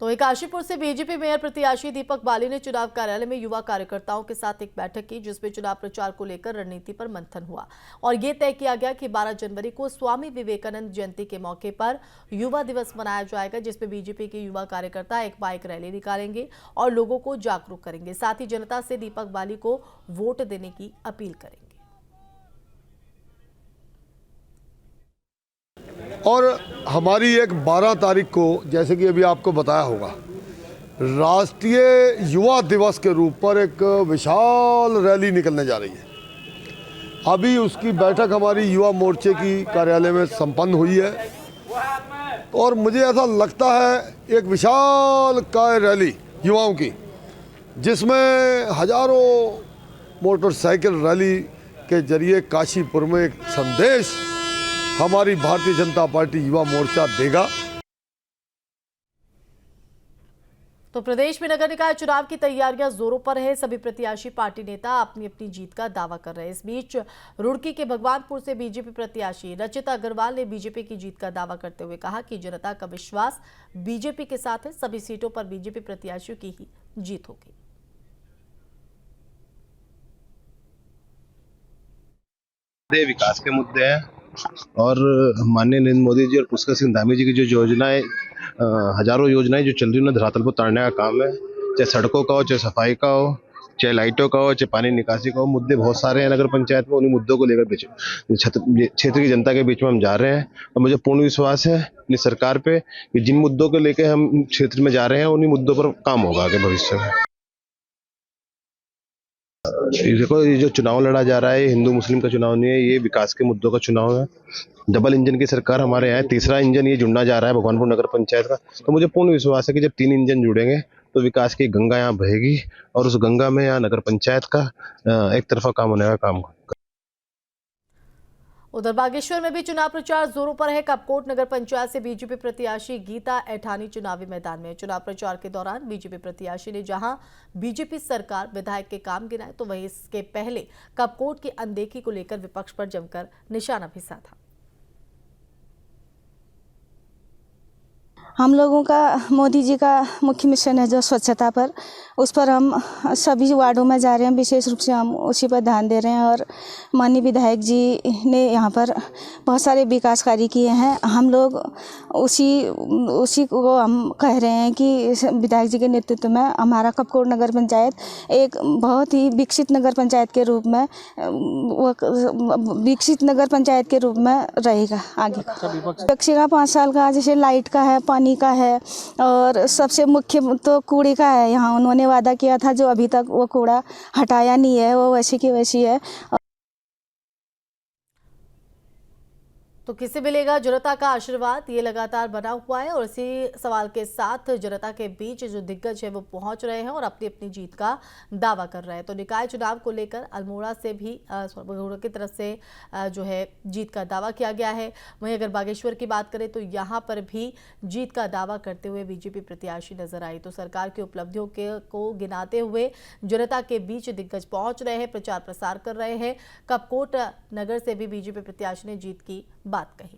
तो वहीं काशीपुर से बीजेपी मेयर प्रत्याशी दीपक बाली ने चुनाव कार्यालय में युवा कार्यकर्ताओं के साथ एक बैठक की, जिसमें चुनाव प्रचार को लेकर रणनीति पर मंथन हुआ और ये तय किया गया कि 12 जनवरी को स्वामी विवेकानंद जयंती के मौके पर युवा दिवस मनाया जाएगा, जिसमें बीजेपी के युवा कार्यकर्ता एक बाइक रैली निकालेंगे और लोगों को जागरूक करेंगे। साथ ही जनता से दीपक बाली को वोट देने की अपील करेंगे। और हमारी एक 12 तारीख को, जैसे कि अभी आपको बताया होगा, राष्ट्रीय युवा दिवस के रूप पर एक विशाल रैली निकलने जा रही है। अभी उसकी बैठक हमारी युवा मोर्चे की कार्यालय में संपन्न हुई है और मुझे ऐसा लगता है एक विशाल काय रैली युवाओं की, जिसमें हजारों मोटरसाइकिल रैली के जरिए काशीपुर में एक संदेश हमारी भारतीय जनता पार्टी युवा मोर्चा देगा। तो प्रदेश में नगर निकाय चुनाव की तैयारियां जोरों पर है। सभी प्रत्याशी पार्टी नेता अपनी अपनी जीत का दावा कर रहे हैं। इस बीच रुड़की के भगवानपुर से बीजेपी प्रत्याशी रचिता अग्रवाल ने बीजेपी की जीत का दावा करते हुए कहा कि जनता का विश्वास बीजेपी के साथ है। सभी सीटों पर बीजेपी प्रत्याशियों की ही जीत होगी। विकास के मुद्दे हैं और माननीय नरेंद्र मोदी जी और पुष्कर सिंह धामी जी की जो योजनाएं, हजारों योजनाएं जो चल रही है, उन्हें धरातल पर उतारने का काम है। चाहे सड़कों का हो, चाहे सफाई का हो, चाहे लाइटों का हो, चाहे पानी निकासी का हो, मुद्दे बहुत सारे हैं नगर पंचायत में। उन्हीं मुद्दों को लेकर क्षेत्र की जनता के बीच में हम जा रहे हैं और मुझे पूर्ण विश्वास है अपनी सरकार पे कि जिन मुद्दों को लेकर हम क्षेत्र में जा रहे हैं, उन्हीं मुद्दों पर काम होगा आगे भविष्य में। देखो, ये जो चुनाव लड़ा जा रहा है, हिंदू मुस्लिम का चुनाव नहीं है, ये विकास के मुद्दों का चुनाव है। डबल इंजन की सरकार हमारे यहाँ है, तीसरा इंजन ये जुड़ना जा रहा है भगवानपुर नगर पंचायत का। तो मुझे पूर्ण विश्वास है कि जब 3 इंजन जुड़ेंगे तो विकास की गंगा यहाँ बहेगी और उस गंगा में यहाँ नगर पंचायत का एक तरफा काम होने का काम। उधर बागेश्वर में भी चुनाव प्रचार जोरों पर है। कपकोट नगर पंचायत से बीजेपी प्रत्याशी गीता ऐठानी चुनावी मैदान में। चुनाव प्रचार के दौरान बीजेपी प्रत्याशी ने जहां बीजेपी सरकार विधायक के काम गिनाए, तो वहीं इसके पहले कपकोट की अनदेखी को लेकर विपक्ष पर जमकर निशाना भी साधा। हम लोगों का मोदी जी का मुख्य मिशन है जो स्वच्छता पर, उस पर हम सभी वार्डों में जा रहे हैं। विशेष रूप से हम उसी पर ध्यान दे रहे हैं और माननीय विधायक जी ने यहाँ पर बहुत सारे विकास कार्य किए हैं। हम लोग उसी को हम कह रहे हैं कि विधायक जी के नेतृत्व में हमारा कपकोट नगर पंचायत एक बहुत ही विकसित नगर पंचायत के रूप में रहेगा आगे। विपक्षी का 5 साल का जैसे लाइट का है, पानी का है और सबसे मुख्य तो कूड़े का है। यहाँ उन्होंने वादा किया था, जो अभी तक वो कूड़ा हटाया नहीं है, वो वैसी की वैसी है। तो किसे मिलेगा जनता का आशीर्वाद, ये लगातार बना हुआ है और इसी सवाल के साथ जनता के बीच जो दिग्गज है वो पहुंच रहे हैं और अपनी अपनी जीत का दावा कर रहे हैं। तो निकाय चुनाव को लेकर अल्मोड़ा से भी की तरफ से जो है जीत का दावा किया गया है। वहीं अगर बागेश्वर की बात करें तो यहाँ पर भी जीत का दावा करते हुए बीजेपी प्रत्याशी नजर आई। तो सरकार की उपलब्धियों को गिनाते हुए जनता के बीच दिग्गज पहुंच रहे हैं, प्रचार प्रसार कर रहे हैं। कपकोट नगर से भी बीजेपी प्रत्याशी ने जीत की बात कही।